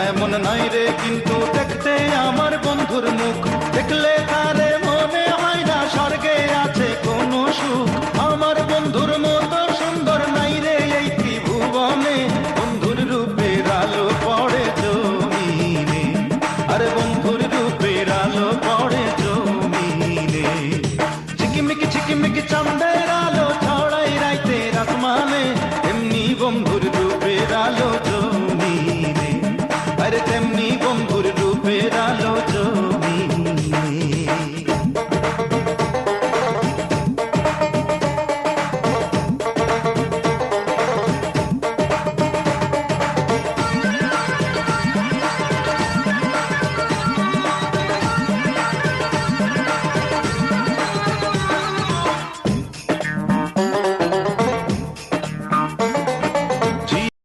এমন নাই রে কিন্তু দেখতে আমার বন্ধুর মুখ, দেখলে তারে মনে হয় না স্বর্গে আছে কোনো সুখ। আমার বন্ধুর মতো সুন্দর নাই রে এই ত্রিভুবনে, বন্ধুর রূপের আলো পড়ে জমিনে, আরে বন্ধুর রূপের আলো পড়ে জমিনে। ঝিকিমিকি চাঁদের আলো ছড়াই রাইতের আসমানে, এমনি বন্ধুর রূপের আলো